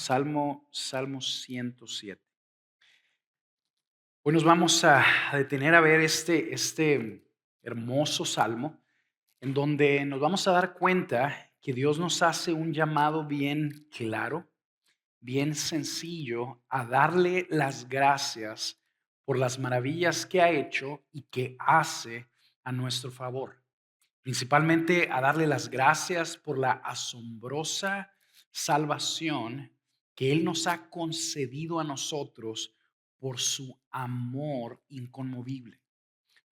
Salmo 107. Hoy nos vamos a detener a ver este hermoso salmo, en donde nos vamos a dar cuenta que Dios nos hace un llamado bien claro, bien sencillo, a darle las gracias por las maravillas que ha hecho y que hace a nuestro favor. Principalmente a darle las gracias por la asombrosa salvación que Él nos ha concedido a nosotros por su amor inconmovible.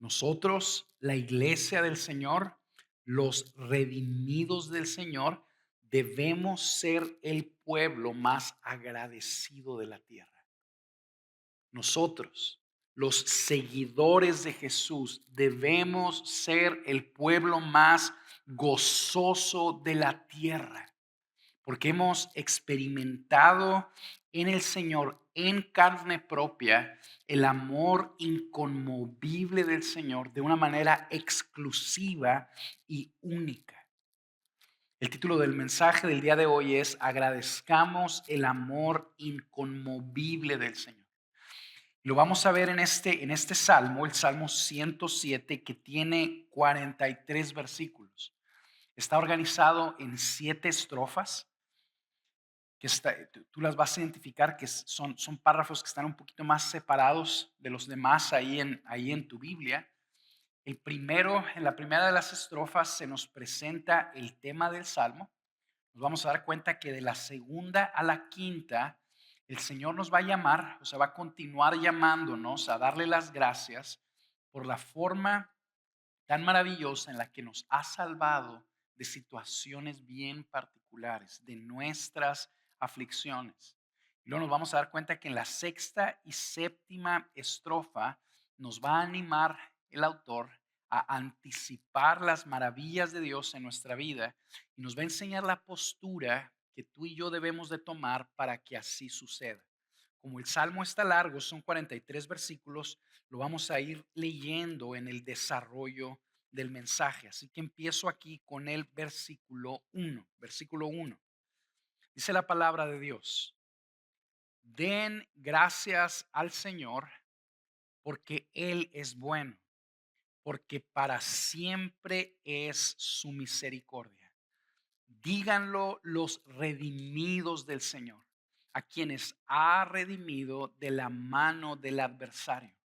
Nosotros, la iglesia del Señor, los redimidos del Señor, debemos ser el pueblo más agradecido de la tierra. Nosotros, los seguidores de Jesús, debemos ser el pueblo más gozoso de la tierra, porque hemos experimentado en el Señor, en carne propia, el amor inconmovible del Señor de una manera exclusiva y única. El título del mensaje del día de hoy es: agradezcamos el amor inconmovible del Señor. Lo vamos a ver en este salmo, el Salmo 107, que tiene 43 versículos. Está organizado en 7 estrofas, tú las vas a identificar que son párrafos que están un poquito más separados de los demás ahí en tu Biblia. En la primera de las estrofas se nos presenta el tema del salmo. Nos vamos a dar cuenta que de la segunda a la quinta, el Señor nos va a llamar, o sea, va a continuar llamándonos a darle las gracias por la forma tan maravillosa en la que nos ha salvado de situaciones bien particulares, de nuestras aflicciones. Y luego nos vamos a dar cuenta que en la sexta y séptima estrofa nos va a animar el autor a anticipar las maravillas de Dios en nuestra vida y nos va a enseñar la postura que tú y yo debemos de tomar para que así suceda. Como el salmo está largo, son 43 versículos, lo vamos a ir leyendo en el desarrollo del mensaje. Así que empiezo aquí con el versículo 1. Versículo 1. Dice la palabra de Dios: den gracias al Señor porque Él es bueno, porque para siempre es su misericordia. Díganlo los redimidos del Señor, a quienes ha redimido de la mano del adversario.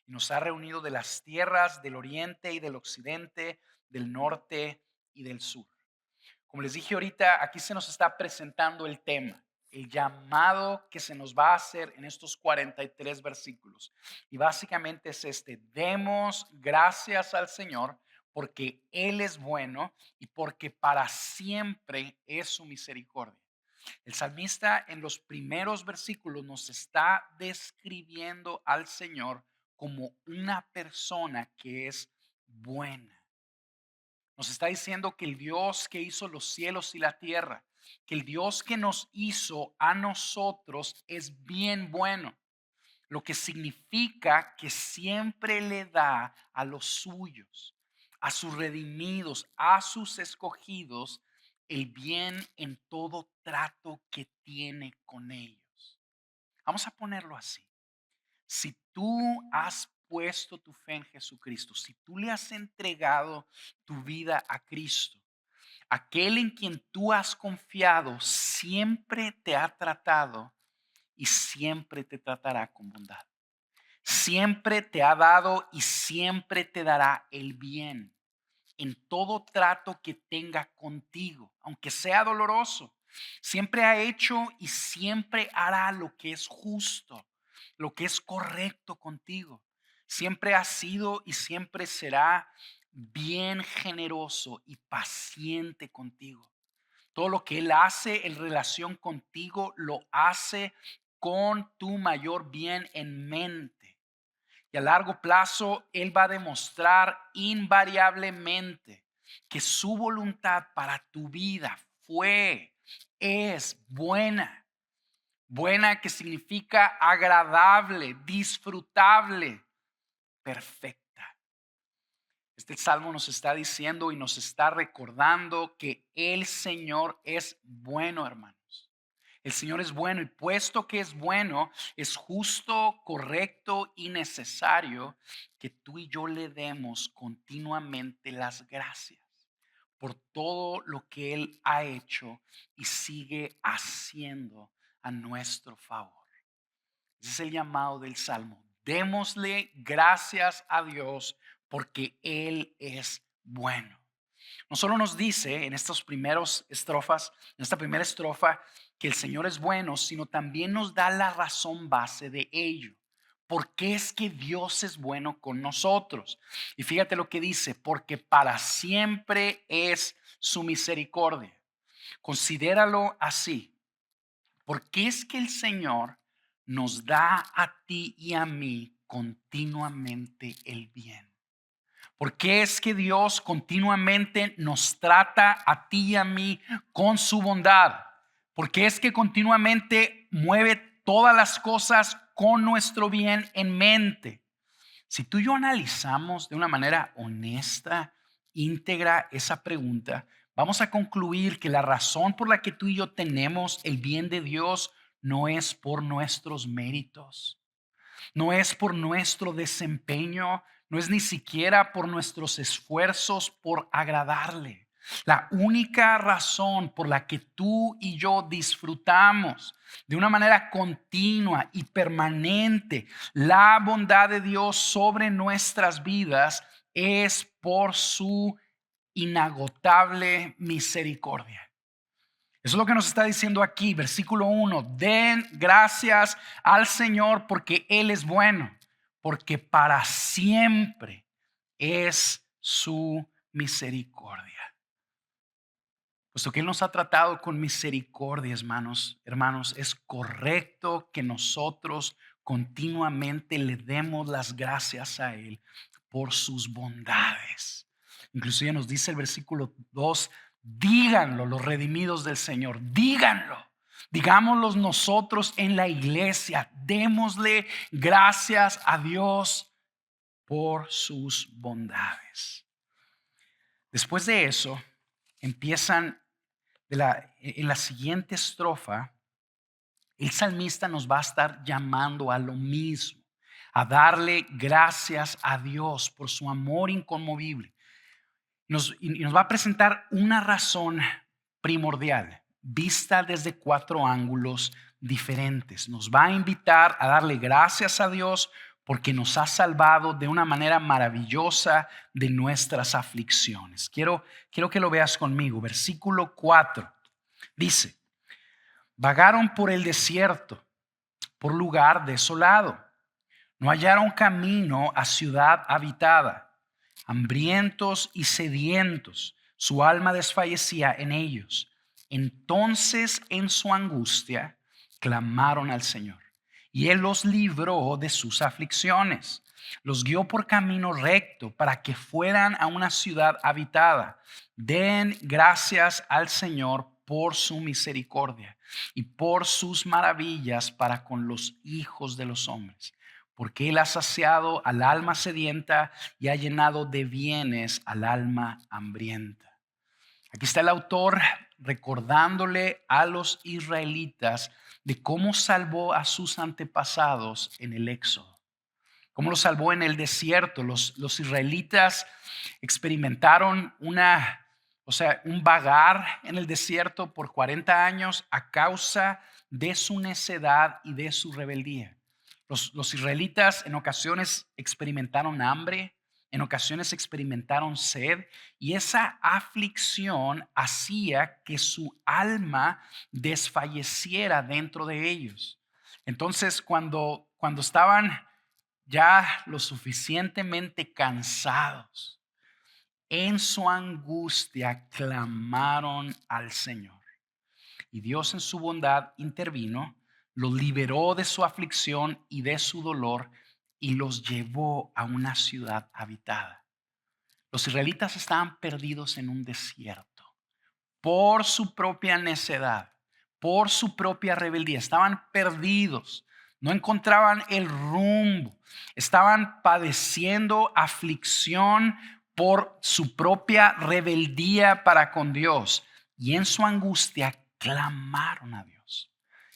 Y nos ha reunido de las tierras del oriente y del occidente, del norte y del sur. Como les dije ahorita, aquí se nos está presentando el tema, el llamado que se nos va a hacer en estos 43 versículos. Y básicamente es este: demos gracias al Señor porque Él es bueno y porque para siempre es su misericordia. El salmista en los primeros versículos nos está describiendo al Señor como una persona que es buena. Nos está diciendo que el Dios que hizo los cielos y la tierra, que el Dios que nos hizo a nosotros es bien bueno, lo que significa que siempre le da a los suyos, a sus redimidos, a sus escogidos, el bien en todo trato que tiene con ellos. Vamos a ponerlo así. Si tú has puesto tu fe en Jesucristo, si tú le has entregado tu vida a Cristo, aquel en quien tú has confiado siempre te ha tratado y siempre te tratará con bondad. Siempre te ha dado y siempre te dará el bien en todo trato que tenga contigo, aunque sea doloroso. Siempre ha hecho y siempre hará lo que es justo, lo que es correcto contigo. Siempre ha sido y siempre será bien generoso y paciente contigo. Todo lo que Él hace en relación contigo lo hace con tu mayor bien en mente. Y a largo plazo, Él va a demostrar invariablemente que su voluntad para tu vida es buena. Buena que significa agradable, disfrutable, perfecta. Este salmo nos está diciendo y nos está recordando que el Señor es bueno, hermanos. El Señor es bueno y puesto que es bueno, es justo, correcto y necesario que tú y yo le demos continuamente las gracias por todo lo que Él ha hecho y sigue haciendo a nuestro favor. Ese es el llamado del Salmo. Démosle gracias a Dios porque Él es bueno. No solo nos dice en estas primeras estrofas, en esta primera estrofa, que el Señor es bueno, sino también nos da la razón base de ello. ¿Por qué es que Dios es bueno con nosotros? Y fíjate lo que dice, porque para siempre es su misericordia. Considéralo así. ¿Por qué es que el Señor nos da a ti y a mí continuamente el bien? ¿Por qué es que Dios continuamente nos trata a ti y a mí con su bondad? ¿Por qué es que continuamente mueve todas las cosas con nuestro bien en mente? Si tú y yo analizamos de una manera honesta, íntegra esa pregunta, vamos a concluir que la razón por la que tú y yo tenemos el bien de Dios no es por nuestros méritos. No es por nuestro desempeño, no es ni siquiera por nuestros esfuerzos por agradarle. La única razón por la que tú y yo disfrutamos de una manera continua y permanente la bondad de Dios sobre nuestras vidas es por su inagotable misericordia. Eso es lo que nos está diciendo aquí, versículo 1. Den gracias al Señor porque Él es bueno, porque para siempre es su misericordia. Puesto que Él nos ha tratado con misericordia, hermanos, es correcto que nosotros continuamente le demos las gracias a Él por sus bondades. Inclusive nos dice el versículo 2, díganlo los redimidos del Señor, díganlo. Digámoslo nosotros en la iglesia, démosle gracias a Dios por sus bondades. Después de eso, empiezan en la siguiente estrofa, el salmista nos va a estar llamando a lo mismo, a darle gracias a Dios por su amor inconmovible. Y nos va a presentar una razón primordial, vista desde 4 ángulos diferentes. Nos va a invitar a darle gracias a Dios porque nos ha salvado de una manera maravillosa de nuestras aflicciones. Quiero que lo veas conmigo. Versículo 4 dice: vagaron por el desierto, por lugar desolado. No hallaron camino a ciudad habitada. Hambrientos y sedientos, su alma desfallecía en ellos. Entonces en su angustia clamaron al Señor, y Él los libró de sus aflicciones. Los guió por camino recto para que fueran a una ciudad habitada. Den gracias al Señor por su misericordia y por sus maravillas para con los hijos de los hombres. Porque Él ha saciado al alma sedienta y ha llenado de bienes al alma hambrienta. Aquí está el autor recordándole a los israelitas de cómo salvó a sus antepasados en el Éxodo. Cómo los salvó en el desierto. Los israelitas experimentaron un vagar en el desierto por 40 años a causa de su necedad y de su rebeldía. Los israelitas en ocasiones experimentaron hambre, en ocasiones experimentaron sed, y esa aflicción hacía que su alma desfalleciera dentro de ellos. Entonces, cuando estaban ya lo suficientemente cansados, en su angustia clamaron al Señor. Y Dios en su bondad intervino, los liberó de su aflicción y de su dolor y los llevó a una ciudad habitada. Los israelitas estaban perdidos en un desierto por su propia necedad, por su propia rebeldía. Estaban perdidos, no encontraban el rumbo, estaban padeciendo aflicción por su propia rebeldía para con Dios. Y en su angustia clamaron a Dios.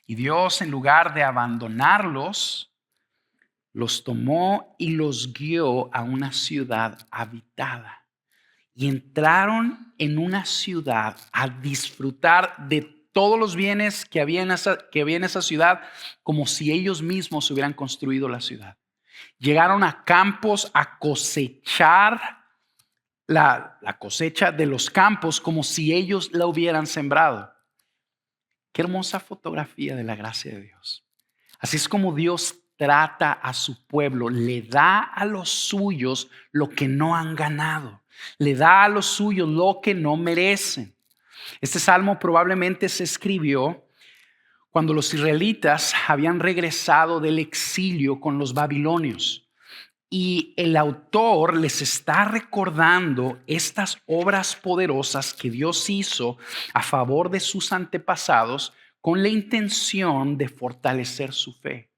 Y Dios, en lugar de abandonarlos, los tomó y los guió a una ciudad habitada. Y entraron en una ciudad a disfrutar de todos los bienes que había en esa ciudad, como si ellos mismos hubieran construido la ciudad. Llegaron a campos a cosechar la cosecha de los campos como si ellos la hubieran sembrado. Qué hermosa fotografía de la gracia de Dios. Así es como Dios trata a su pueblo. Le da a los suyos lo que no han ganado. Le da a los suyos lo que no merecen. Este salmo probablemente se escribió cuando los israelitas habían regresado del exilio con los babilonios. Y el autor les está recordando estas obras poderosas que Dios hizo a favor de sus antepasados con la intención de fortalecer su fe.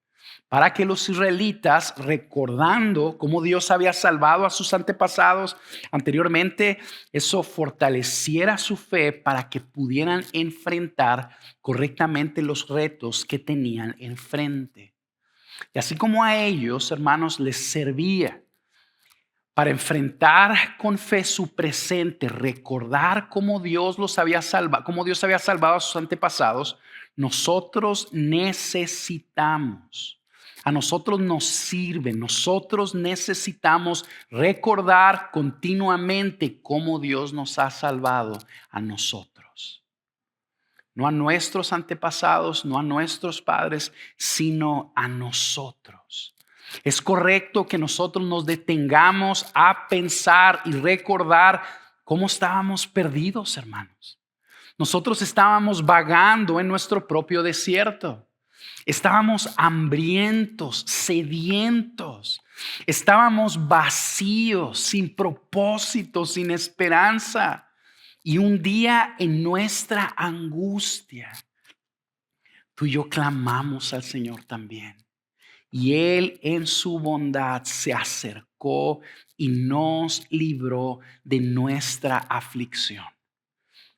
Para que los israelitas, recordando cómo Dios había salvado a sus antepasados anteriormente, eso fortaleciera su fe para que pudieran enfrentar correctamente los retos que tenían enfrente. Y así como a ellos, hermanos, les servía para enfrentar con fe su presente, recordar cómo Dios los había salvado, cómo Dios había salvado a sus antepasados, nosotros necesitamos, a nosotros nos sirve, nosotros necesitamos recordar continuamente cómo Dios nos ha salvado a nosotros. No a nuestros antepasados, no a nuestros padres, sino a nosotros. Es correcto que nosotros nos detengamos a pensar y recordar cómo estábamos perdidos, hermanos. Nosotros estábamos vagando en nuestro propio desierto. Estábamos hambrientos, sedientos. Estábamos vacíos, sin propósito, sin esperanza. Y un día en nuestra angustia, tú y yo clamamos al Señor también. Y Él en su bondad se acercó y nos libró de nuestra aflicción.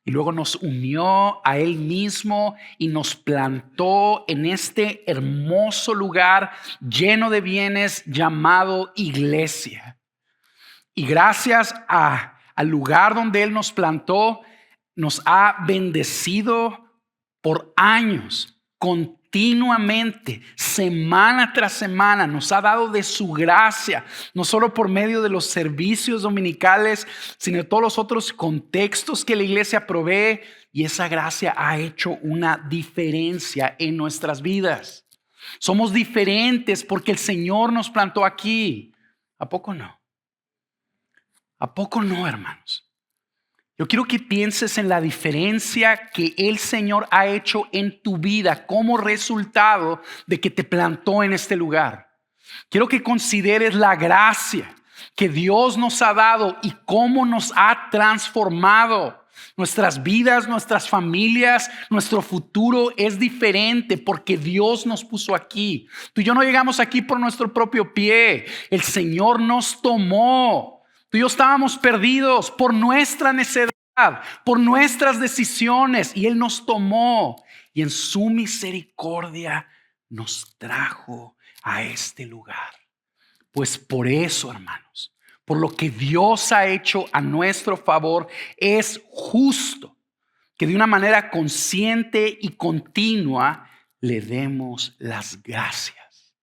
Y luego nos unió a Él mismo y nos plantó en este hermoso lugar lleno de bienes llamado iglesia. Y gracias al lugar donde Él nos plantó, nos ha bendecido por años, continuamente, semana tras semana. Nos ha dado de su gracia, no solo por medio de los servicios dominicales, sino de todos los otros contextos que la iglesia provee. Y esa gracia ha hecho una diferencia en nuestras vidas. Somos diferentes porque el Señor nos plantó aquí. ¿A poco no? ¿A poco no, hermanos? Yo quiero que pienses en la diferencia que el Señor ha hecho en tu vida como resultado de que te plantó en este lugar. Quiero que consideres la gracia que Dios nos ha dado y cómo nos ha transformado. Nuestras vidas, nuestras familias, nuestro futuro es diferente porque Dios nos puso aquí. Tú y yo no llegamos aquí por nuestro propio pie. El Señor nos tomó. Tú y yo estábamos perdidos por nuestra necedad, por nuestras decisiones, y Él nos tomó y en su misericordia nos trajo a este lugar. Pues por eso, hermanos, por lo que Dios ha hecho a nuestro favor, es justo que de una manera consciente y continua le demos las gracias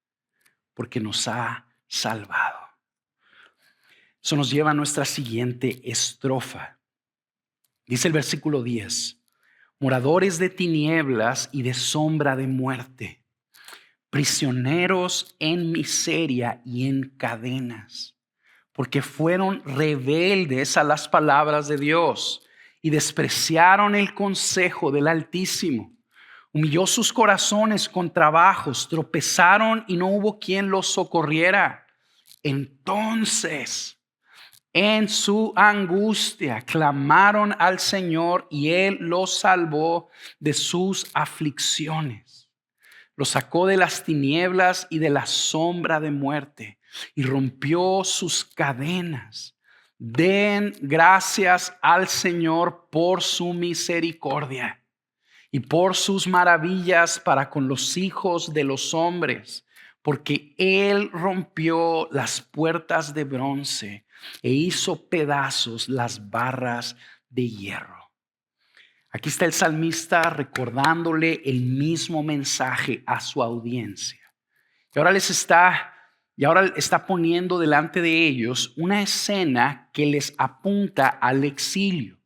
porque nos ha salvado. Eso nos lleva a nuestra siguiente estrofa. Dice el versículo 10: moradores de tinieblas y de sombra de muerte, prisioneros en miseria y en cadenas, porque fueron rebeldes a las palabras de Dios y despreciaron el consejo del Altísimo. Humilló sus corazones con trabajos, tropezaron y no hubo quien los socorriera. Entonces, en su angustia clamaron al Señor y Él los salvó de sus aflicciones. Los sacó de las tinieblas y de la sombra de muerte y rompió sus cadenas. Den gracias al Señor por su misericordia. y por sus maravillas para con los hijos de los hombres, porque Él rompió las puertas de bronce e hizo pedazos las barras de hierro. Aquí está el salmista recordándole el mismo mensaje a su audiencia. Y ahora está poniendo delante de ellos una escena que les apunta al exilio,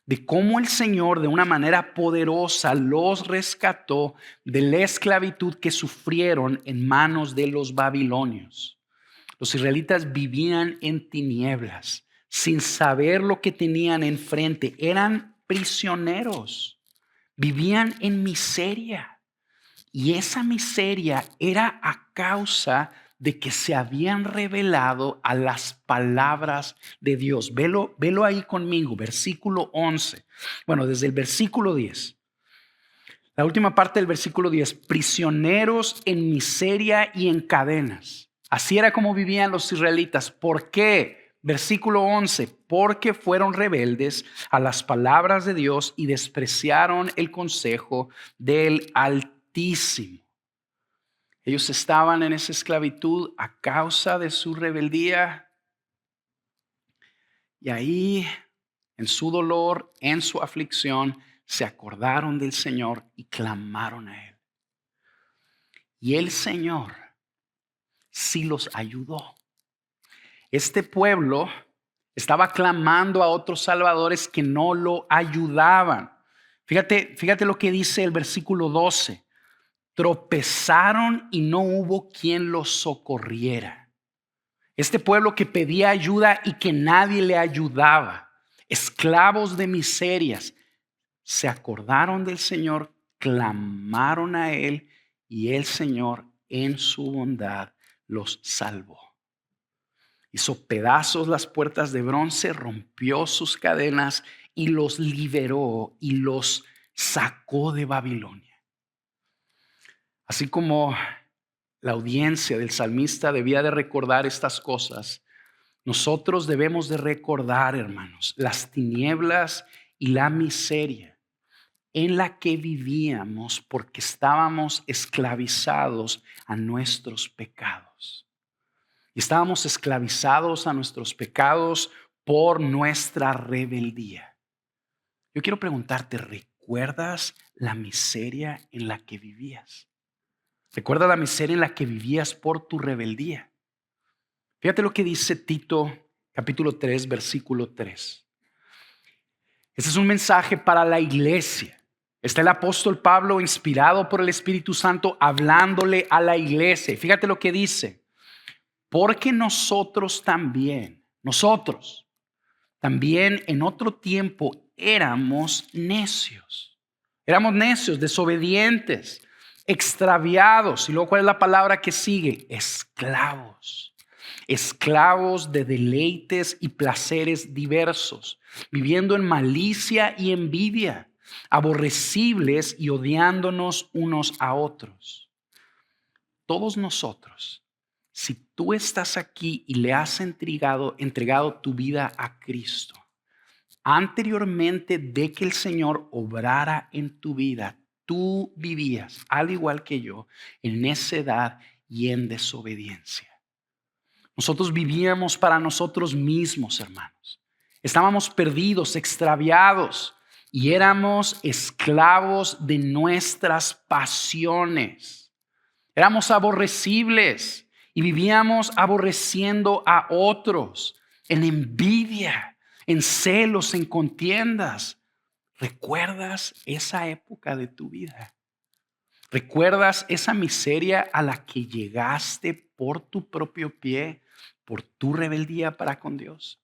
de cómo el Señor de una manera poderosa los rescató de la esclavitud que sufrieron en manos de los babilonios. Los israelitas vivían en tinieblas, sin saber lo que tenían enfrente. Eran prisioneros, vivían en miseria. Y esa miseria era a causa de que se habían revelado a las palabras de Dios. Velo ahí conmigo, versículo 11. Bueno, desde el versículo 10. La última parte del versículo 10. Prisioneros en miseria y en cadenas. Así era como vivían los israelitas. ¿Por qué? Versículo 11. Porque fueron rebeldes a las palabras de Dios y despreciaron el consejo del Altísimo. Ellos estaban en esa esclavitud a causa de su rebeldía. Y ahí, en su dolor, en su aflicción, se acordaron del Señor y clamaron a Él. Y el Señor sí los ayudó. Este pueblo estaba clamando a otros salvadores que no lo ayudaban. Fíjate lo que dice el versículo 12. Tropezaron y no hubo quien los socorriera. Este pueblo que pedía ayuda y que nadie le ayudaba, esclavos de miserias, se acordaron del Señor, clamaron a Él y el Señor en su bondad los salvó. Hizo pedazos las puertas de bronce, rompió sus cadenas y los liberó y los sacó de Babilonia. Así como la audiencia del salmista debía de recordar estas cosas, nosotros debemos de recordar, hermanos, las tinieblas y la miseria en la que vivíamos porque estábamos esclavizados a nuestros pecados. Y estábamos esclavizados a nuestros pecados por nuestra rebeldía. Yo quiero preguntarte, ¿recuerdas la miseria en la que vivías? ¿Recuerda la miseria en la que vivías por tu rebeldía? Fíjate lo que dice Tito capítulo 3, versículo 3. Este es un mensaje para la iglesia. Está el apóstol Pablo inspirado por el Espíritu Santo hablándole a la iglesia. Fíjate lo que dice. Porque nosotros también en otro tiempo éramos necios. Éramos necios, desobedientes, extraviados. Y luego, ¿cuál es la palabra que sigue? Esclavos. Esclavos de deleites y placeres diversos, viviendo en malicia y envidia, aborrecibles y odiándonos unos a otros. Todos nosotros, si tú estás aquí y le has entregado tu vida a Cristo, anteriormente de que el Señor obrara en tu vida, tú vivías, al igual que yo, en necedad y en desobediencia. Nosotros vivíamos para nosotros mismos, hermanos. Estábamos perdidos, extraviados y éramos esclavos de nuestras pasiones. Éramos aborrecibles y vivíamos aborreciendo a otros, en envidia, en celos, en contiendas. ¿Recuerdas esa época de tu vida? ¿Recuerdas esa miseria a la que llegaste por tu propio pie, por tu rebeldía para con Dios?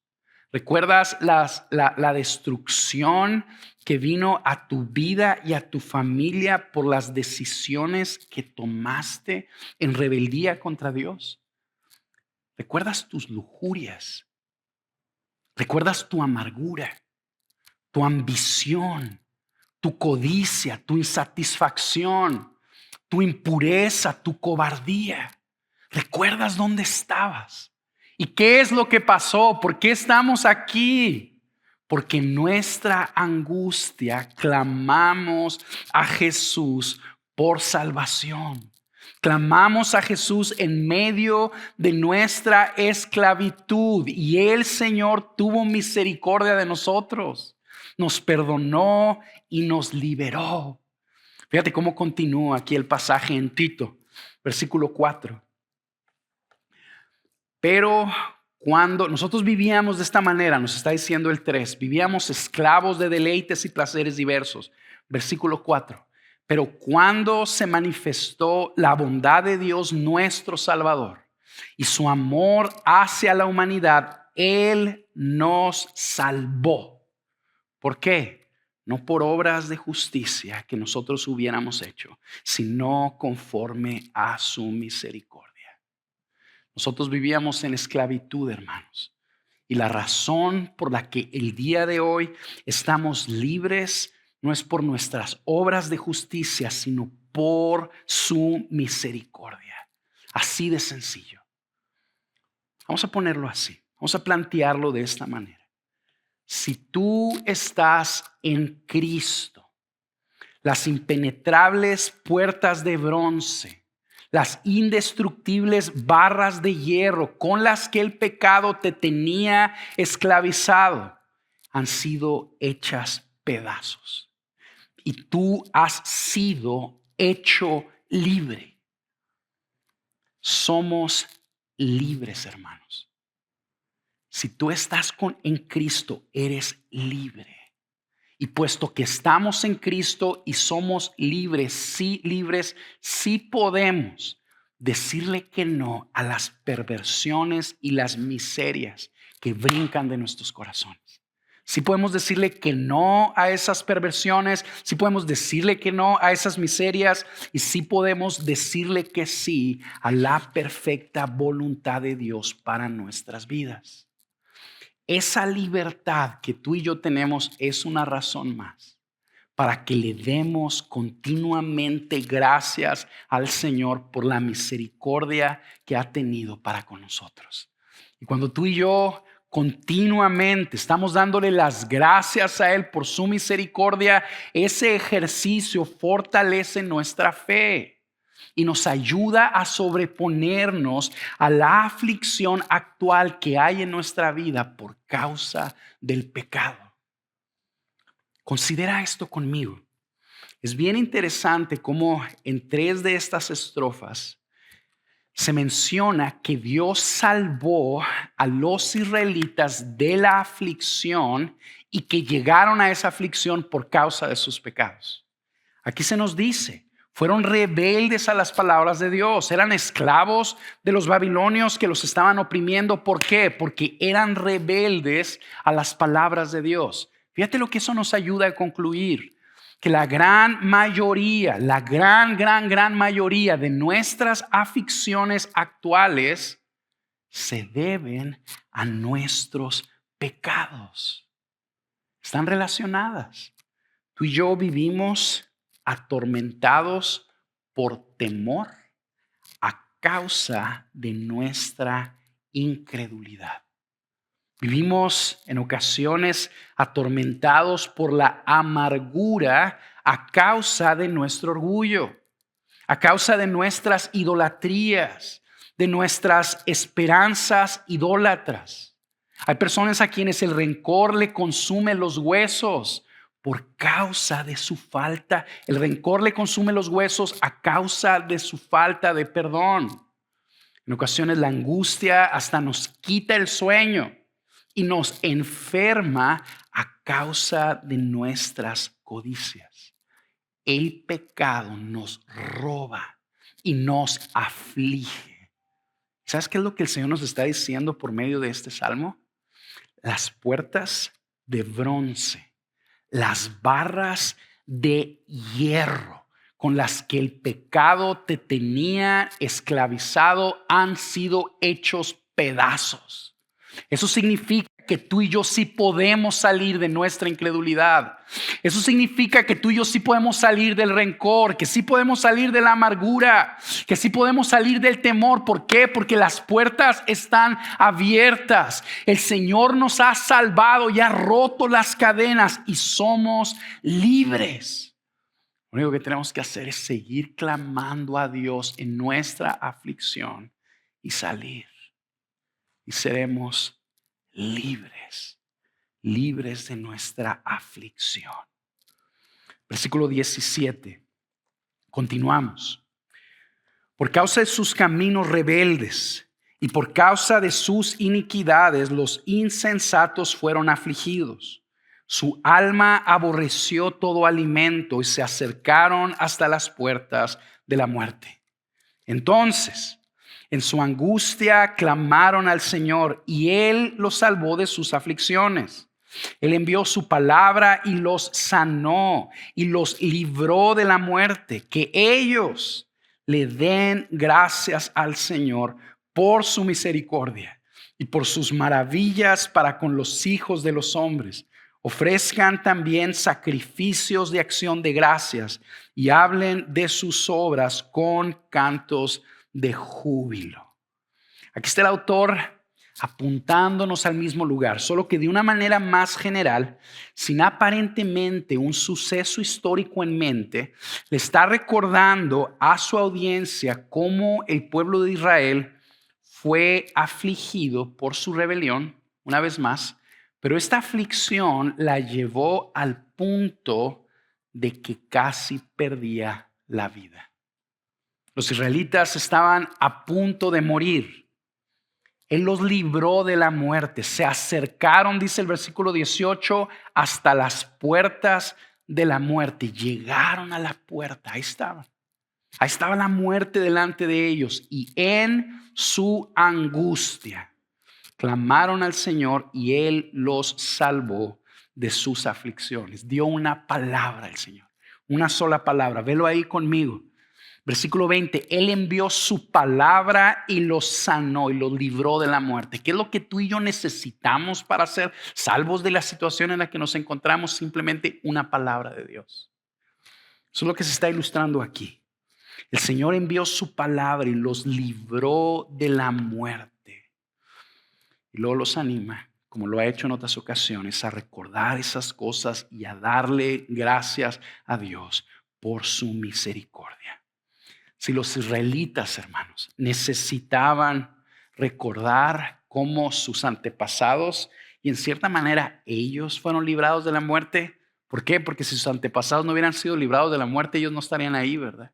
¿Recuerdas la destrucción que vino a tu vida y a tu familia por las decisiones que tomaste en rebeldía contra Dios? ¿Recuerdas tus lujurias? ¿Recuerdas tu amargura, tu ambición, tu codicia, tu insatisfacción, tu impureza, tu cobardía? ¿Recuerdas dónde estabas? ¿Y qué es lo que pasó? ¿Por qué estamos aquí? porque en nuestra angustia clamamos a Jesús por salvación. Clamamos a Jesús en medio de nuestra esclavitud y el Señor tuvo misericordia de nosotros. Nos perdonó y nos liberó. Fíjate cómo continúa aquí el pasaje en Tito, versículo 4. Pero cuando nosotros vivíamos de esta manera, nos está diciendo el 3, vivíamos esclavos de deleites y placeres diversos. Versículo 4. Pero cuando se manifestó la bondad de Dios nuestro Salvador y su amor hacia la humanidad, Él nos salvó. ¿Por qué? No por obras de justicia que nosotros hubiéramos hecho, sino conforme a su misericordia. Nosotros vivíamos en esclavitud, hermanos. Y la razón por la que el día de hoy estamos libres no es por nuestras obras de justicia, sino por su misericordia. Así de sencillo. Vamos a ponerlo así. Vamos a plantearlo de esta manera. Si tú estás en Cristo, las impenetrables puertas de bronce, las indestructibles barras de hierro con las que el pecado te tenía esclavizado han sido hechas pedazos. Y tú has sido hecho libre. Somos libres, hermanos. Si tú estás en Cristo, eres libre. Y puesto que estamos en Cristo y somos libres, sí podemos decirle que no a las perversiones y las miserias que brincan de nuestros corazones. Sí podemos decirle que no a esas perversiones, sí podemos decirle que no a esas miserias y sí podemos decirle que sí a la perfecta voluntad de Dios para nuestras vidas. Esa libertad que tú y yo tenemos es una razón más para que le demos continuamente gracias al Señor por la misericordia que ha tenido para con nosotros. Y cuando tú y yo continuamente estamos dándole las gracias a Él por su misericordia, ese ejercicio fortalece nuestra fe y nos ayuda a sobreponernos a la aflicción actual que hay en nuestra vida por causa del pecado. Considera esto conmigo. Es bien interesante cómo en 3 de estas estrofas se menciona que Dios salvó a los israelitas de la aflicción y que llegaron a esa aflicción por causa de sus pecados. Aquí se nos dice, fueron rebeldes a las palabras de Dios, eran esclavos de los babilonios que los estaban oprimiendo. ¿Por qué? Porque eran rebeldes a las palabras de Dios. Fíjate lo que eso nos ayuda a concluir, que la gran mayoría, la gran mayoría de nuestras aflicciones actuales se deben a nuestros pecados. Están relacionadas. Tú y yo vivimos atormentados por temor a causa de nuestra incredulidad. Vivimos en ocasiones atormentados por la amargura a causa de nuestro orgullo, a causa de nuestras idolatrías, de nuestras esperanzas idólatras. Hay personas a quienes el rencor le consume los huesos por causa de su falta. El rencor le consume los huesos a causa de su falta de perdón. En ocasiones la angustia hasta nos quita el sueño y nos enferma a causa de nuestras codicias. El pecado nos roba y nos aflige. ¿Sabes qué es lo que el Señor nos está diciendo por medio de este salmo? Las puertas de bronce, las barras de hierro con las que el pecado te tenía esclavizado han sido hechos pedazos. Eso significa que tú y yo sí podemos salir de nuestra incredulidad. Eso significa que tú y yo sí podemos salir del rencor, que sí podemos salir de la amargura, que sí podemos salir del temor. ¿Por qué? Porque las puertas están abiertas. El Señor nos ha salvado y ha roto las cadenas y somos libres. Lo único que tenemos que hacer es seguir clamando a Dios en nuestra aflicción y salir. Y seremos libres, libres de nuestra aflicción. Versículo 17. Continuamos. Por causa de sus caminos rebeldes y por causa de sus iniquidades, los insensatos fueron afligidos. Su alma aborreció todo alimento y se acercaron hasta las puertas de la muerte. Entonces, en su angustia clamaron al Señor y Él los salvó de sus aflicciones. Él envió su palabra y los sanó y los libró de la muerte. Que ellos le den gracias al Señor por su misericordia y por sus maravillas para con los hijos de los hombres. Ofrezcan también sacrificios de acción de gracias y hablen de sus obras con cantos de júbilo. Aquí está el autor apuntándonos al mismo lugar, solo que de una manera más general, sin aparentemente un suceso histórico en mente, le está recordando a su audiencia cómo el pueblo de Israel fue afligido por su rebelión, una vez más, pero esta aflicción la llevó al punto de que casi perdía la vida. Los israelitas estaban a punto de morir. Él los libró de la muerte. Se acercaron, dice el versículo 18, hasta las puertas de la muerte. Llegaron a la puerta. Ahí estaban. Ahí estaba la muerte delante de ellos. Y en su angustia clamaron al Señor y Él los salvó de sus aflicciones. Dio una palabra al Señor. Una sola palabra. Velo ahí conmigo. Versículo 20, Él envió su palabra y los sanó y los libró de la muerte. ¿Qué es lo que tú y yo necesitamos para ser salvos de la situación en la que nos encontramos? Simplemente una palabra de Dios. Eso es lo que se está ilustrando aquí. El Señor envió su palabra y los libró de la muerte. Y luego los anima, como lo ha hecho en otras ocasiones, a recordar esas cosas y a darle gracias a Dios por su misericordia. Si los israelitas, hermanos, necesitaban recordar cómo sus antepasados y en cierta manera ellos fueron librados de la muerte. ¿Por qué? Porque si sus antepasados no hubieran sido librados de la muerte, ellos no estarían ahí, ¿verdad?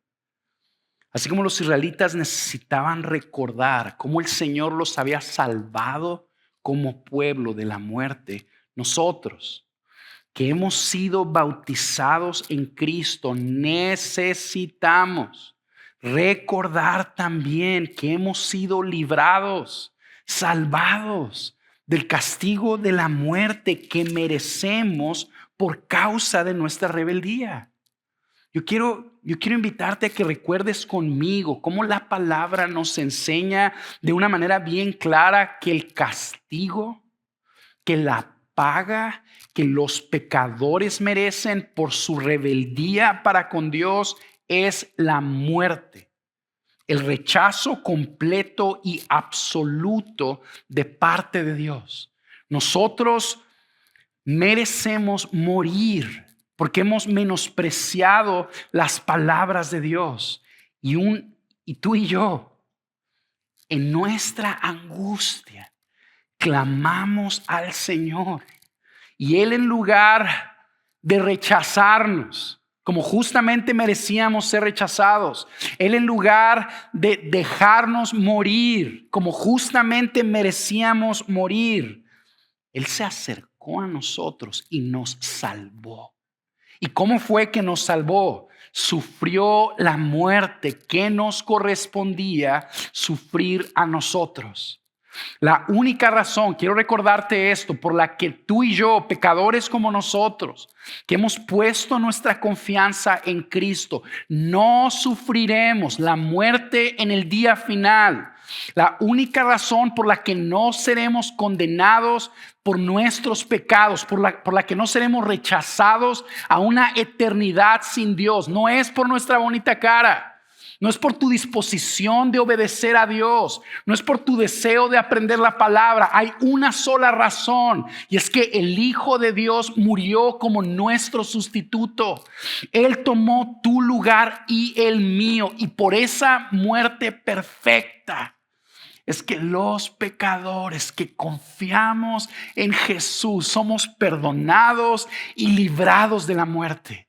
Así como los israelitas necesitaban recordar cómo el Señor los había salvado como pueblo de la muerte, nosotros que hemos sido bautizados en Cristo necesitamos recordar también que hemos sido librados, salvados del castigo de la muerte que merecemos por causa de nuestra rebeldía. Yo quiero invitarte a que recuerdes conmigo cómo la palabra nos enseña de una manera bien clara que el castigo, que la paga que los pecadores merecen por su rebeldía para con Dios es la muerte. El rechazo completo y absoluto de parte de Dios. Nosotros merecemos morir porque hemos menospreciado las palabras de Dios. Y tú y yo, en nuestra angustia, clamamos al Señor. Y Él, en lugar de rechazarnos, como justamente merecíamos ser rechazados, Él, en lugar de dejarnos morir, como justamente merecíamos morir, Él se acercó a nosotros y nos salvó. ¿Y cómo fue que nos salvó? Sufrió la muerte que nos correspondía sufrir a nosotros. La única razón, quiero recordarte esto, por la que tú y yo, pecadores como nosotros, que hemos puesto nuestra confianza en Cristo, no sufriremos la muerte en el día final. La única razón por la que no seremos condenados por nuestros pecados, por la que no seremos rechazados a una eternidad sin Dios, no es por nuestra bonita cara. No es por tu disposición de obedecer a Dios. No es por tu deseo de aprender la palabra. Hay una sola razón. Y es que el Hijo de Dios murió como nuestro sustituto. Él tomó tu lugar y el mío. Y por esa muerte perfecta es que los pecadores que confiamos en Jesús somos perdonados y librados de la muerte.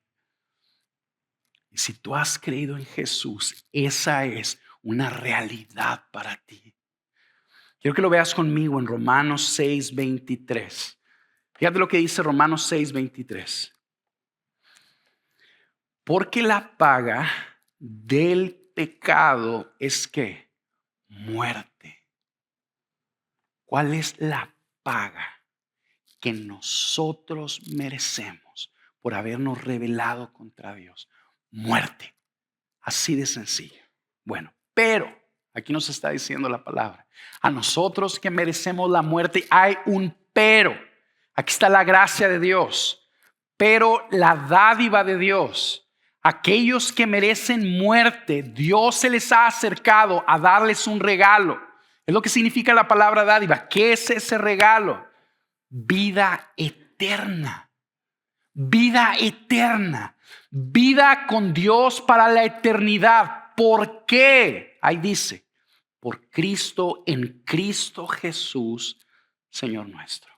Y si tú has creído en Jesús, esa es una realidad para ti. Quiero que lo veas conmigo en Romanos 6:23. Fíjate lo que dice Romanos 6:23. Porque la paga del pecado es ¿qué? Muerte. ¿Cuál es la paga que nosotros merecemos por habernos rebelado contra Dios? Muerte. Así de sencillo. Bueno, pero aquí nos está diciendo la palabra. A nosotros que merecemos la muerte hay un pero. Aquí está la gracia de Dios. Pero la dádiva de Dios, aquellos que merecen muerte, Dios se les ha acercado a darles un regalo. Es lo que significa la palabra dádiva. ¿Qué es ese regalo? Vida eterna. Vida eterna. Vida con Dios para la eternidad. ¿Por qué? Ahí dice, por Cristo, en Cristo Jesús, Señor nuestro.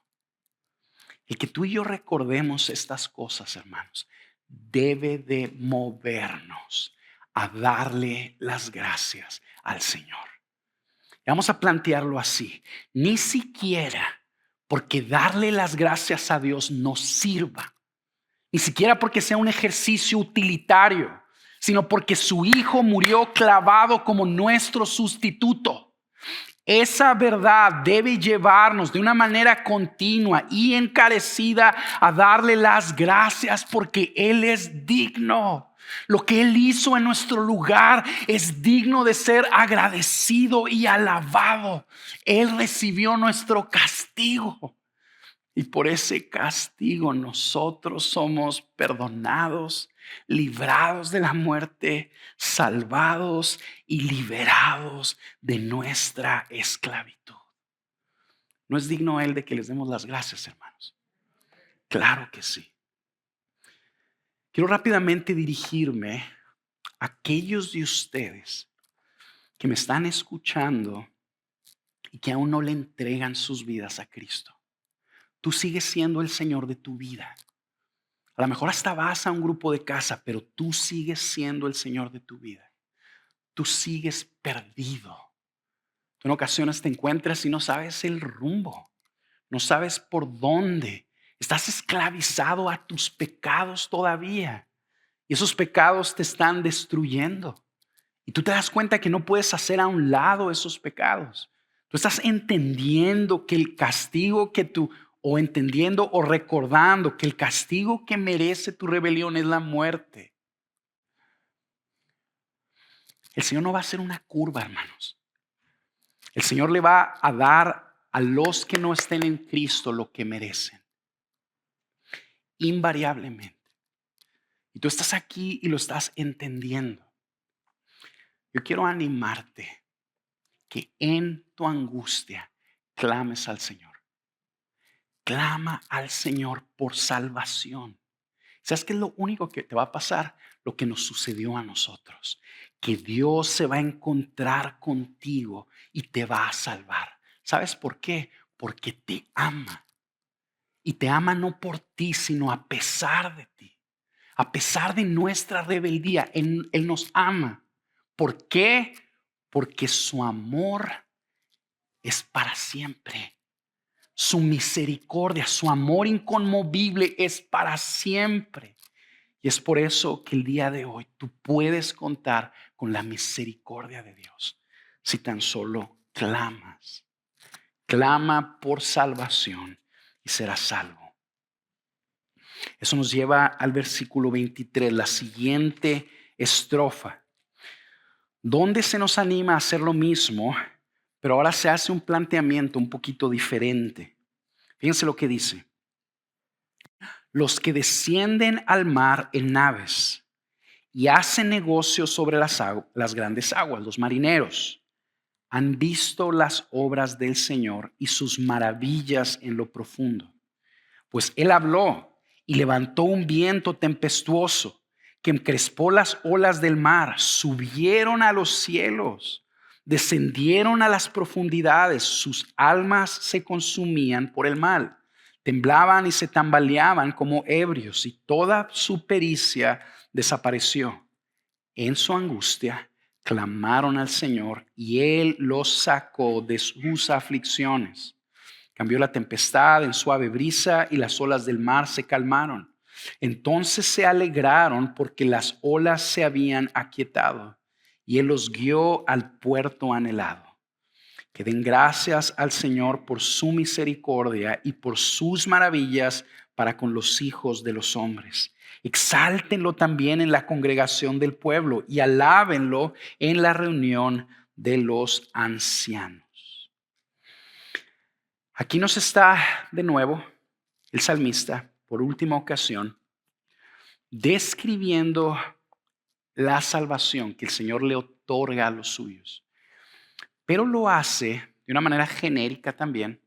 El que tú y yo recordemos estas cosas, hermanos, debe de movernos a darle las gracias al Señor. Vamos a plantearlo así. Ni siquiera porque darle las gracias a Dios nos sirva. Ni siquiera porque sea un ejercicio utilitario, sino porque su Hijo murió clavado como nuestro sustituto. Esa verdad debe llevarnos de una manera continua y encarecida a darle las gracias porque Él es digno. Lo que Él hizo en nuestro lugar es digno de ser agradecido y alabado. Él recibió nuestro castigo. Y por ese castigo nosotros somos perdonados, librados de la muerte, salvados y liberados de nuestra esclavitud. ¿No es digno Él de que les demos las gracias, hermanos? Claro que sí. Quiero rápidamente dirigirme a aquellos de ustedes que me están escuchando y que aún no le entregan sus vidas a Cristo. Tú sigues siendo el Señor de tu vida. A lo mejor hasta vas a un grupo de casa, pero tú sigues siendo el Señor de tu vida. Tú sigues perdido. Tú en ocasiones te encuentras y no sabes el rumbo. No sabes por dónde. Estás esclavizado a tus pecados todavía. Y esos pecados te están destruyendo. Y tú te das cuenta que no puedes hacer a un lado esos pecados. Tú estás entendiendo que el castigo que tú o entendiendo o recordando que el castigo que merece tu rebelión es la muerte. El Señor no va a hacer una curva, hermanos. El Señor le va a dar a los que no estén en Cristo lo que merecen. Invariablemente. Y tú estás aquí y lo estás entendiendo. Yo quiero animarte que en tu angustia clames al Señor. Clama al Señor por salvación. ¿Sabes qué es lo único que te va a pasar? Lo que nos sucedió a nosotros. Que Dios se va a encontrar contigo y te va a salvar. ¿Sabes por qué? Porque te ama. Y te ama no por ti, sino a pesar de ti. A pesar de nuestra rebeldía, Él nos ama. ¿Por qué? Porque su amor es para siempre. Su misericordia, su amor inconmovible es para siempre. Y es por eso que el día de hoy tú puedes contar con la misericordia de Dios si tan solo clamas. clama por salvación y será salvo. Eso nos lleva al versículo 23, la siguiente estrofa, donde se nos anima a hacer lo mismo, pero ahora se hace un planteamiento un poquito diferente. Fíjense lo que dice. Los que descienden al mar en naves y hacen negocios sobre las grandes aguas, los marineros, han visto las obras del Señor y sus maravillas en lo profundo. Pues Él habló y levantó un viento tempestuoso que encrespó las olas del mar, subieron a los cielos, descendieron a las profundidades, sus almas se consumían por el mal, temblaban y se tambaleaban como ebrios y toda su pericia desapareció. En su angustia clamaron al Señor y Él los sacó de sus aflicciones. Cambió la tempestad en suave brisa y las olas del mar se calmaron. Entonces se alegraron porque las olas se habían aquietado y Él los guió al puerto anhelado. Que den gracias al Señor por su misericordia y por sus maravillas para con los hijos de los hombres. Exáltenlo también en la congregación del pueblo y alábenlo en la reunión de los ancianos. Aquí nos está de nuevo el salmista, por última ocasión, describiendo la salvación que el Señor le otorga a los suyos. Pero lo hace de una manera genérica también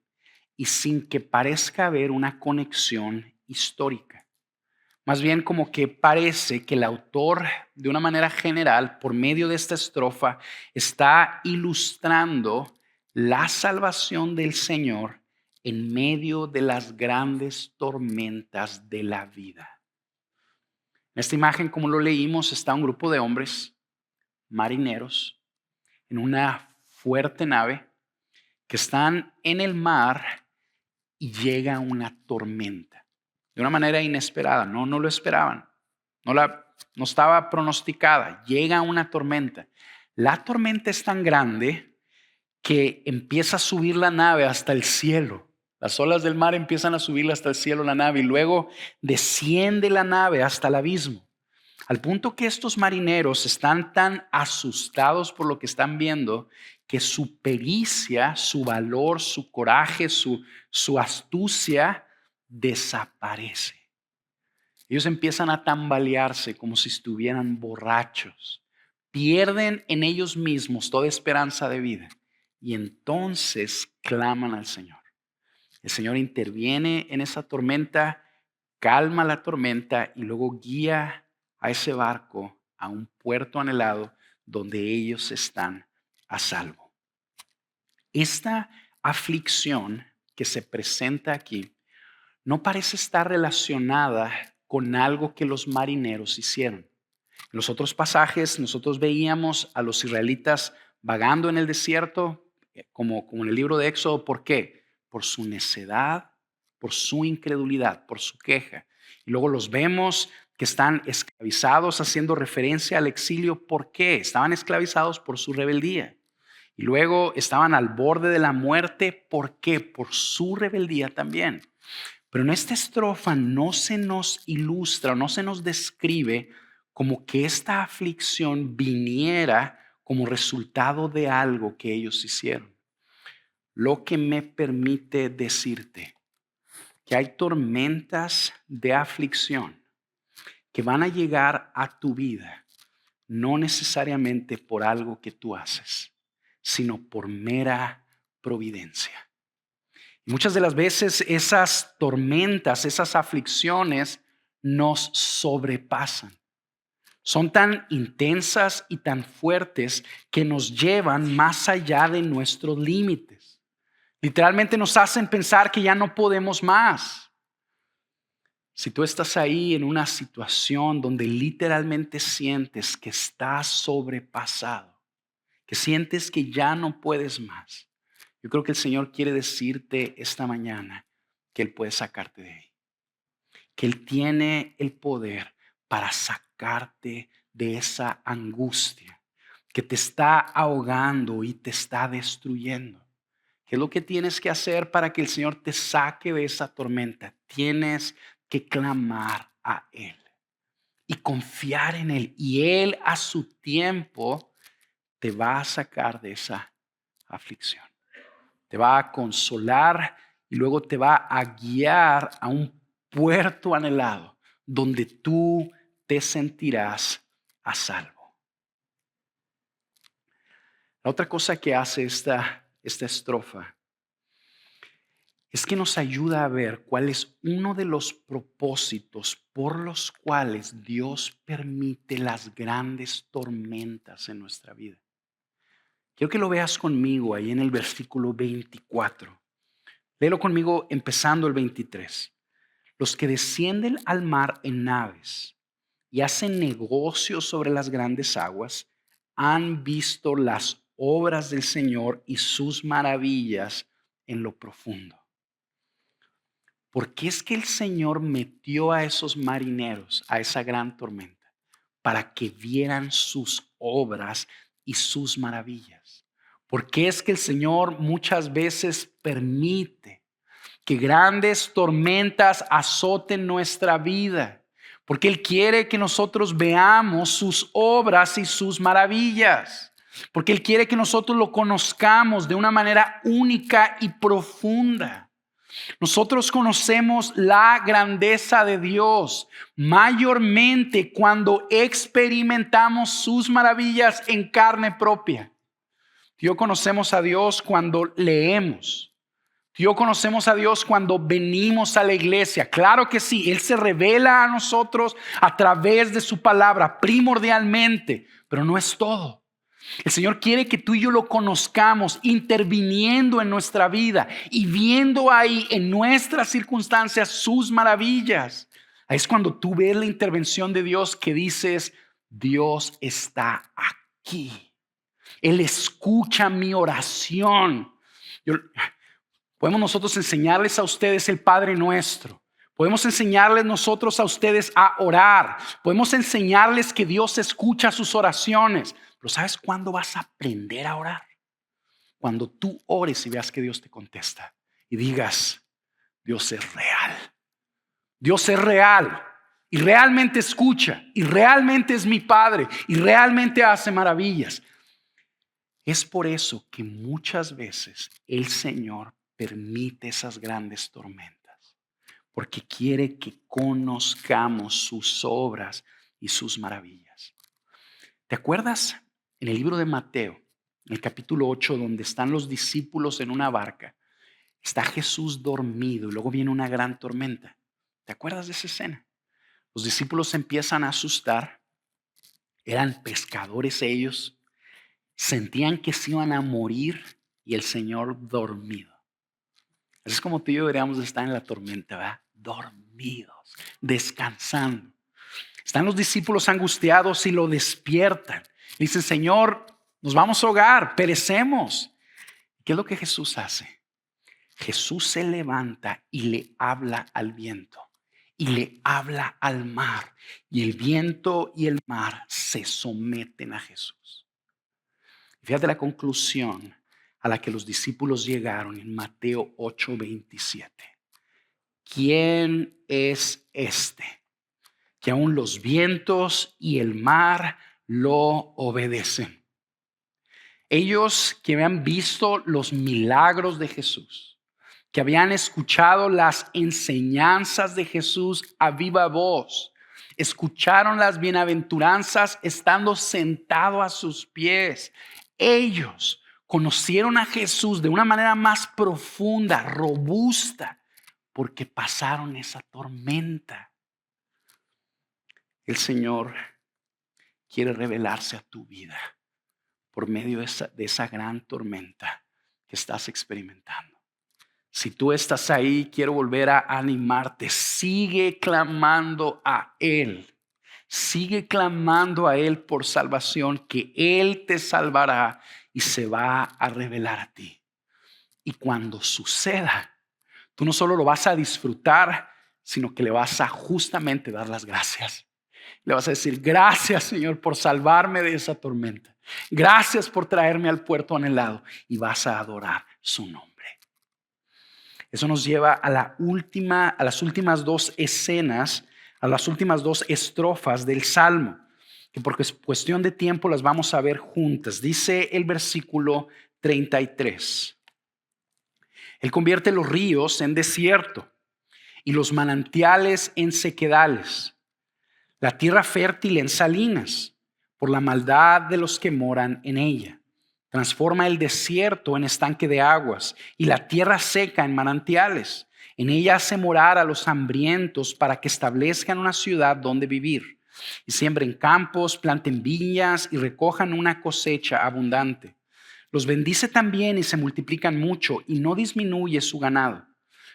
y sin que parezca haber una conexión histórica. Más bien como que parece que el autor, de una manera general, por medio de esta estrofa, está ilustrando la salvación del Señor en medio de las grandes tormentas de la vida. En esta imagen, como lo leímos, está un grupo de hombres, marineros, en una fuerte nave que están en el mar y llega una tormenta. De una manera inesperada, no lo esperaban, no estaba pronosticada, llega una tormenta. La tormenta es tan grande que empieza a subir la nave hasta el cielo. Las olas del mar empiezan a subir hasta el cielo la nave y luego desciende la nave hasta el abismo. Al punto que estos marineros están tan asustados por lo que están viendo que su pericia, su valor, su coraje, su astucia desaparece. Ellos empiezan a tambalearse como si estuvieran borrachos. Pierden en ellos mismos toda esperanza de vida y entonces claman al Señor. El Señor interviene en esa tormenta, calma la tormenta y luego guía a ese barco a un puerto anhelado donde ellos están a salvo. Esta aflicción que se presenta aquí no parece estar relacionada con algo que los marineros hicieron. En los otros pasajes nosotros veíamos a los israelitas vagando en el desierto, como en el libro de Éxodo. ¿Por qué? Por su necedad, por su incredulidad, por su queja. Y luego los vemos que están esclavizados, haciendo referencia al exilio. ¿Por qué? Estaban esclavizados por su rebeldía. Y luego estaban al borde de la muerte. ¿Por qué? Por su rebeldía también. Pero en esta estrofa no se nos ilustra, no se nos describe como que esta aflicción viniera como resultado de algo que ellos hicieron. Lo que me permite decirte que hay tormentas de aflicción que van a llegar a tu vida, no necesariamente por algo que tú haces, sino por mera providencia. Muchas de las veces esas tormentas, esas aflicciones nos sobrepasan. Son tan intensas y tan fuertes que nos llevan más allá de nuestros límites. Literalmente nos hacen pensar que ya no podemos más. Si tú estás ahí en una situación donde literalmente sientes que estás sobrepasado, que sientes que ya no puedes más, yo creo que el Señor quiere decirte esta mañana que Él puede sacarte de ahí. Que Él tiene el poder para sacarte de esa angustia que te está ahogando y te está destruyendo. ¿Qué es lo que tienes que hacer para que el Señor te saque de esa tormenta? Tienes que clamar a Él y confiar en Él. Y Él a su tiempo te va a sacar de esa aflicción. Te va a consolar y luego te va a guiar a un puerto anhelado donde tú te sentirás a salvo. La otra cosa que hace esta estrofa es que nos ayuda a ver cuál es uno de los propósitos por los cuales Dios permite las grandes tormentas en nuestra vida. Quiero que lo veas conmigo ahí en el versículo 24. Léelo conmigo empezando el 23. Los que descienden al mar en naves y hacen negocios sobre las grandes aguas han visto las obras del Señor y sus maravillas en lo profundo. ¿Por qué es que el Señor metió a esos marineros a esa gran tormenta? Para que vieran sus obras y sus maravillas. ¿Por qué es que el Señor muchas veces permite que grandes tormentas azoten nuestra vida? Porque Él quiere que nosotros veamos sus obras y sus maravillas. Porque Él quiere que nosotros lo conozcamos de una manera única y profunda. Nosotros conocemos la grandeza de Dios mayormente cuando experimentamos sus maravillas en carne propia. Tú y yo conocemos a Dios cuando leemos. Tú y yo conocemos a Dios cuando venimos a la iglesia. Claro que sí, Él se revela a nosotros a través de su palabra primordialmente, pero no es todo. El Señor quiere que tú y yo lo conozcamos interviniendo en nuestra vida y viendo ahí en nuestras circunstancias sus maravillas. Ahí es cuando tú ves la intervención de Dios que dices, Dios está aquí. Él escucha mi oración. Podemos nosotros enseñarles a ustedes el Padre Nuestro. Podemos enseñarles nosotros a ustedes a orar. Podemos enseñarles que Dios escucha sus oraciones. Pero ¿sabes cuándo vas a aprender a orar? Cuando tú ores y veas que Dios te contesta y digas, Dios es real. Dios es real y realmente escucha y realmente es mi Padre y realmente hace maravillas. Es por eso que muchas veces el Señor permite esas grandes tormentas, porque quiere que conozcamos sus obras y sus maravillas. ¿Te acuerdas en el libro de Mateo, en el capítulo 8, donde están los discípulos en una barca? Está Jesús dormido y luego viene una gran tormenta. ¿Te acuerdas de esa escena? Los discípulos se empiezan a asustar. Eran pescadores ellos. Sentían que se iban a morir y el Señor dormido. Así es como tú y yo deberíamos estar en la tormenta, ¿verdad? Dormidos, descansando. Están los discípulos angustiados y lo despiertan. Dicen, Señor, nos vamos a ahogar, perecemos. ¿Qué es lo que Jesús hace? Jesús se levanta y le habla al viento y le habla al mar. Y el viento y el mar se someten a Jesús. Fíjate la conclusión a la que los discípulos llegaron en Mateo 8:27. ¿Quién es este que aún los vientos y el mar lo obedecen? Ellos que habían visto los milagros de Jesús, que habían escuchado las enseñanzas de Jesús a viva voz, escucharon las bienaventuranzas estando sentado a sus pies. Ellos conocieron a Jesús de una manera más profunda, robusta, porque pasaron esa tormenta. El Señor quiere revelarse a tu vida por medio de esa gran tormenta que estás experimentando. Si tú estás ahí, quiero volver a animarte. Sigue clamando a Él. Sigue clamando a Él por salvación, que Él te salvará y se va a revelar a ti. Y cuando suceda, tú no solo lo vas a disfrutar, sino que le vas a justamente dar las gracias. Le vas a decir, gracias Señor por salvarme de esa tormenta. Gracias por traerme al puerto anhelado. Y vas a adorar su nombre. Eso nos lleva a las últimas dos escenas, a las últimas dos estrofas del Salmo, que porque es cuestión de tiempo las vamos a ver juntas. Dice el versículo 33. Él convierte los ríos en desierto y los manantiales en sequedales, la tierra fértil en salinas, por la maldad de los que moran en ella. Transforma el desierto en estanque de aguas y la tierra seca en manantiales. En ella hace morar a los hambrientos para que establezcan una ciudad donde vivir. Y siembren campos, planten viñas y recojan una cosecha abundante. Los bendice también y se multiplican mucho y no disminuye su ganado.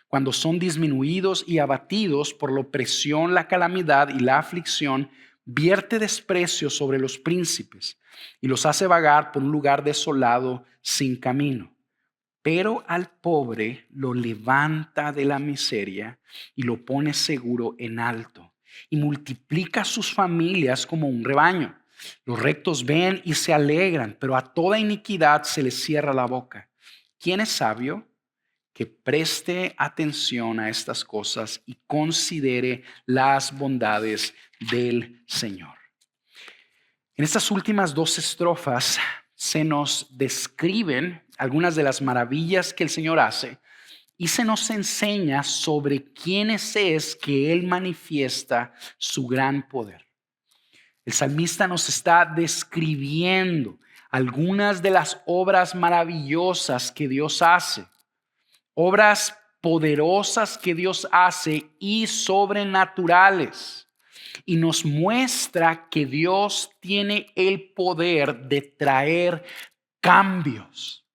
Cuando son disminuidos y abatidos por la opresión, la calamidad y la aflicción, vierte desprecio sobre los príncipes y los hace vagar por un lugar desolado sin camino. Pero al pobre lo levanta de la miseria y lo pone seguro en alto y multiplica sus familias como un rebaño. Los rectos ven y se alegran, pero a toda iniquidad se les cierra la boca. ¿Quién es sabio? Que preste atención a estas cosas y considere las bondades del Señor. En estas últimas dos estrofas se nos describen algunas de las maravillas que el Señor hace y se nos enseña sobre quiénes es que Él manifiesta su gran poder. El salmista nos está describiendo algunas de las obras maravillosas que Dios hace. Obras poderosas que Dios hace y sobrenaturales. Y nos muestra que Dios tiene el poder de traer cambios.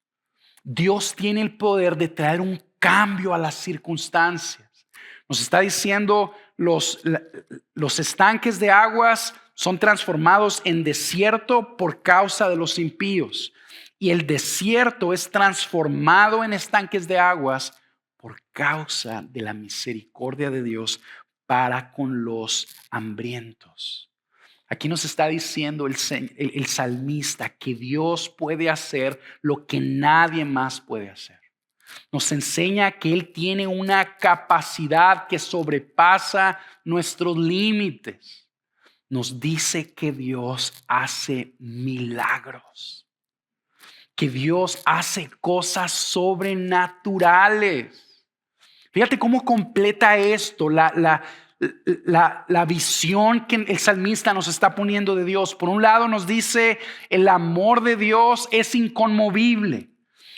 Dios tiene el poder de traer un cambio a las circunstancias. Nos está diciendo los estanques de aguas son transformados en desierto por causa de los impíos. Y el desierto es transformado en estanques de aguas por causa de la misericordia de Dios para con los hambrientos. Aquí nos está diciendo el salmista que Dios puede hacer lo que nadie más puede hacer. Nos enseña que Él tiene una capacidad que sobrepasa nuestros límites. Nos dice que Dios hace milagros, que Dios hace cosas sobrenaturales. Fíjate cómo completa esto la visión que el salmista nos está poniendo de Dios. Por un lado nos dice el amor de Dios es inconmovible,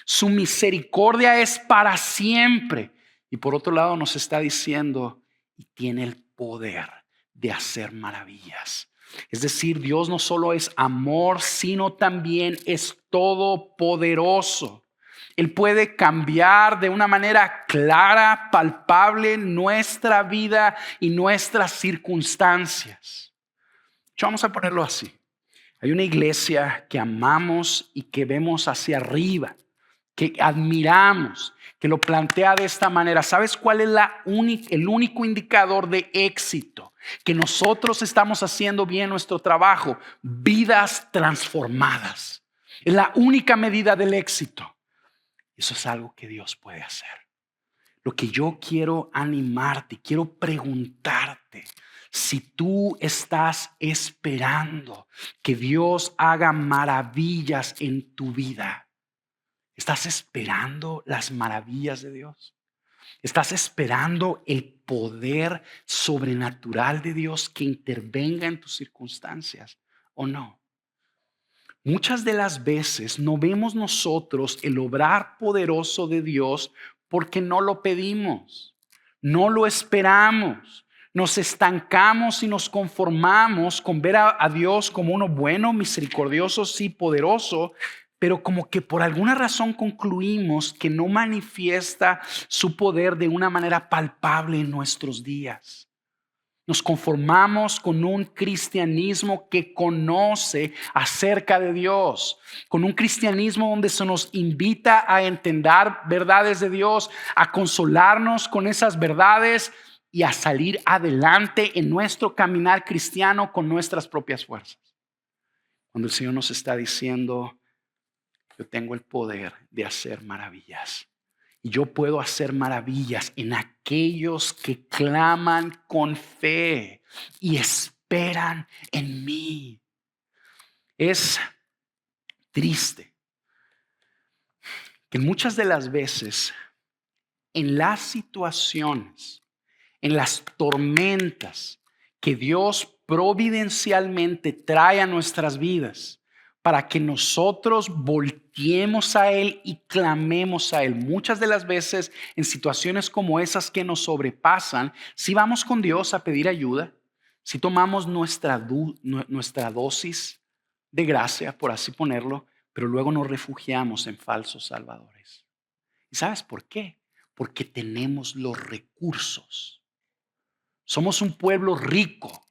su misericordia es para siempre. Y por otro lado nos está diciendo y tiene el poder de hacer maravillas. Es decir, Dios no solo es amor, sino también es todopoderoso. Él puede cambiar de una manera clara, palpable nuestra vida y nuestras circunstancias. Vamos a ponerlo así. Hay una iglesia que amamos y que vemos hacia arriba, que admiramos, que lo plantea de esta manera. ¿Sabes cuál es el único indicador de éxito? Que nosotros estamos haciendo bien nuestro trabajo. Vidas transformadas. Es la única medida del éxito. Eso es algo que Dios puede hacer. Lo que yo quiero animarte, quiero preguntarte, si tú estás esperando que Dios haga maravillas en tu vida, ¿estás esperando las maravillas de Dios? ¿Estás esperando el poder sobrenatural de Dios que intervenga en tus circunstancias o no? Muchas de las veces no vemos nosotros el obrar poderoso de Dios porque no lo pedimos, no lo esperamos. Nos estancamos y nos conformamos con ver a Dios como uno bueno, misericordioso, sí, poderoso, pero como que por alguna razón concluimos que no manifiesta su poder de una manera palpable en nuestros días. Nos conformamos con un cristianismo que conoce acerca de Dios, con un cristianismo donde se nos invita a entender verdades de Dios, a consolarnos con esas verdades y a salir adelante en nuestro caminar cristiano con nuestras propias fuerzas. Cuando el Señor nos está diciendo, yo tengo el poder de hacer maravillas Y yo puedo hacer maravillas en aquellos que claman con fe y esperan en mí. Es triste que muchas de las veces en las situaciones, en las tormentas que Dios providencialmente trae a nuestras vidas para que nosotros volteemos a Él y clamemos a Él. Muchas de las veces en situaciones como esas que nos sobrepasan, si vamos con Dios a pedir ayuda, si tomamos nuestra dosis de gracia, por así ponerlo, pero luego nos refugiamos en falsos salvadores. ¿Y sabes por qué? Porque tenemos los recursos. Somos un pueblo rico.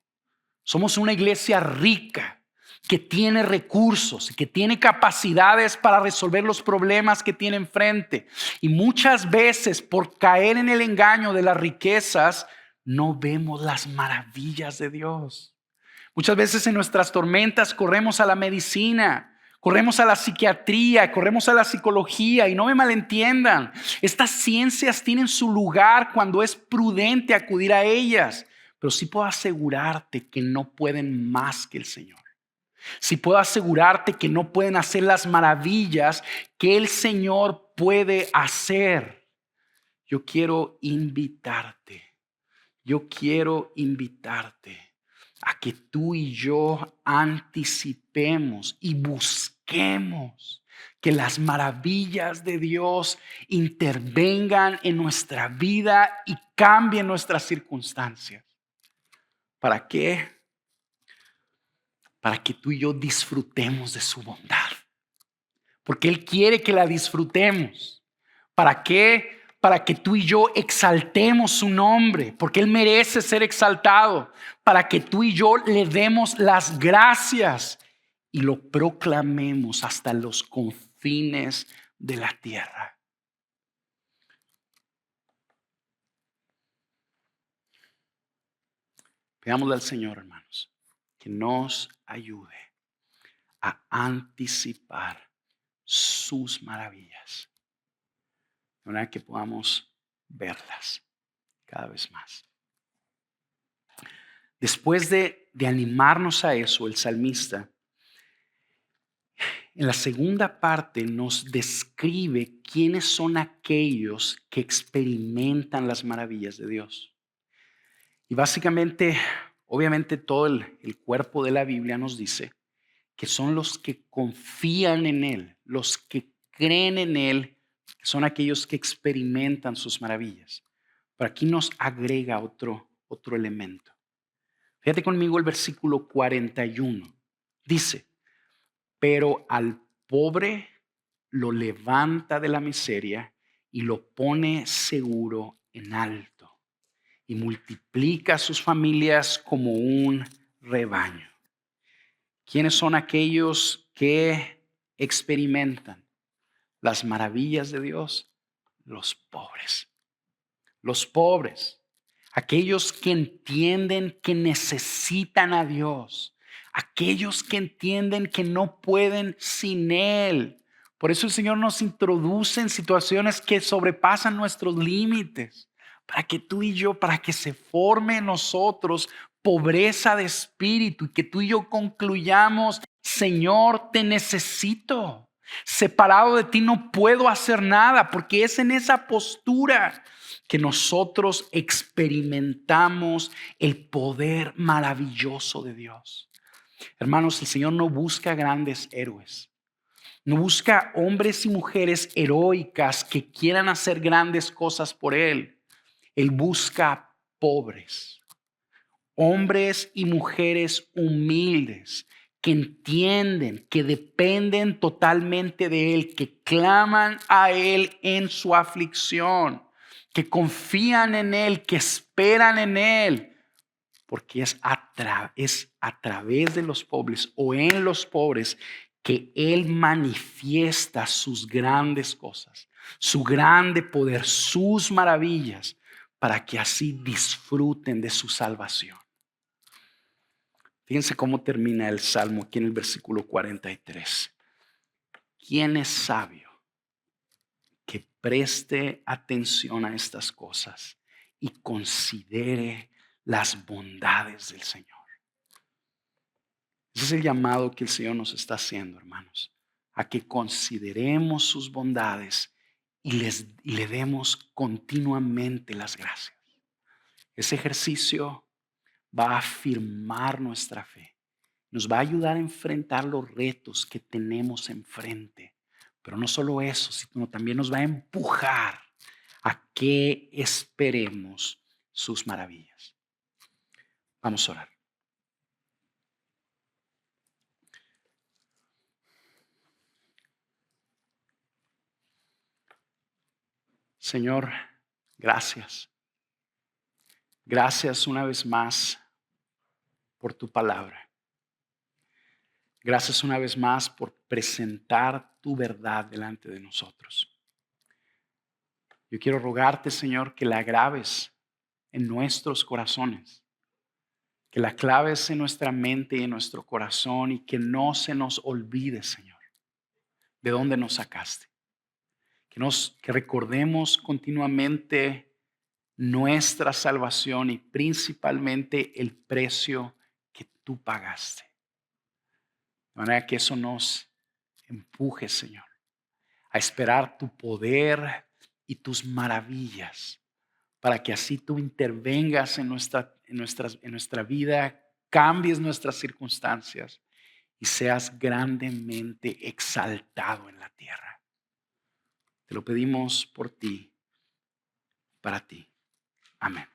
Somos una iglesia rica que tiene recursos, que tiene capacidades para resolver los problemas que tiene enfrente. Y muchas veces por caer en el engaño de las riquezas, no vemos las maravillas de Dios. Muchas veces en nuestras tormentas corremos a la medicina, corremos a la psiquiatría, corremos a la psicología, y no me malentiendan. Estas ciencias tienen su lugar cuando es prudente acudir a ellas, pero sí puedo asegurarte que no pueden más que el Señor. Sí puedo asegurarte que no pueden hacer las maravillas que el Señor puede hacer. Yo quiero invitarte a que tú y yo anticipemos y busquemos que las maravillas de Dios intervengan en nuestra vida y cambien nuestras circunstancias. ¿Para qué? Para que tú y yo disfrutemos de su bondad. Porque Él quiere que la disfrutemos. ¿Para qué? Para que tú y yo exaltemos su nombre, porque Él merece ser exaltado, para que tú y yo le demos las gracias y lo proclamemos hasta los confines de la tierra. Pidámosle al Señor, hermanos, que nos ayude a anticipar sus maravillas, de manera que podamos verlas cada vez más. Después de animarnos a eso, el salmista, en la segunda parte nos describe quiénes son aquellos que experimentan las maravillas de Dios. Y básicamente, obviamente todo el cuerpo de la Biblia nos dice que son los que confían en Él, los que creen en Él, son aquellos que experimentan sus maravillas. Pero aquí nos agrega otro elemento. Fíjate conmigo el versículo 41. Dice, pero al pobre lo levanta de la miseria y lo pone seguro en alto y multiplica sus familias como un rebaño. ¿Quiénes son aquellos que experimentan las maravillas de Dios? Los pobres. Los pobres. Aquellos que entienden que necesitan a Dios. Aquellos que entienden que no pueden sin Él. Por eso el Señor nos introduce en situaciones que sobrepasan nuestros límites. Para que tú y yo, para que se forme en nosotros pobreza de espíritu y que tú y yo concluyamos, Señor, te necesito. Separado de ti no puedo hacer nada, porque es en esa postura que nosotros experimentamos el poder maravilloso de Dios. Hermanos, el Señor no busca grandes héroes. No busca hombres y mujeres heroicas que quieran hacer grandes cosas por Él. Él busca pobres, hombres y mujeres humildes que entienden, que dependen totalmente de Él, que claman a Él en su aflicción, que confían en Él, que esperan en Él, porque es a través de los pobres o en los pobres que Él manifiesta sus grandes cosas, su grande poder, sus maravillas, para que así disfruten de su salvación. Fíjense cómo termina el Salmo aquí en el versículo 43. ¿Quién es sabio que preste atención a estas cosas y considere las bondades del Señor. Ese es el llamado que el Señor nos está haciendo, hermanos, a que consideremos sus bondades y le demos continuamente las gracias. Ese ejercicio va a afirmar nuestra fe. Nos va a ayudar a enfrentar los retos que tenemos enfrente. Pero no solo eso, sino también nos va a empujar a que esperemos sus maravillas. Vamos a orar. Señor, gracias. Gracias una vez más por tu palabra. Gracias una vez más por presentar tu verdad delante de nosotros. Yo quiero rogarte, Señor, que la graves en nuestros corazones, que la claves en nuestra mente y en nuestro corazón y que no se nos olvide, Señor, de dónde nos sacaste. Que recordemos continuamente nuestra salvación y principalmente el precio que tú pagaste. De manera que eso nos empuje, Señor, a esperar tu poder y tus maravillas, para que así tú intervengas en nuestra vida, cambies nuestras circunstancias y seas grandemente exaltado en la tierra. Te lo pedimos por ti, para ti. Amén.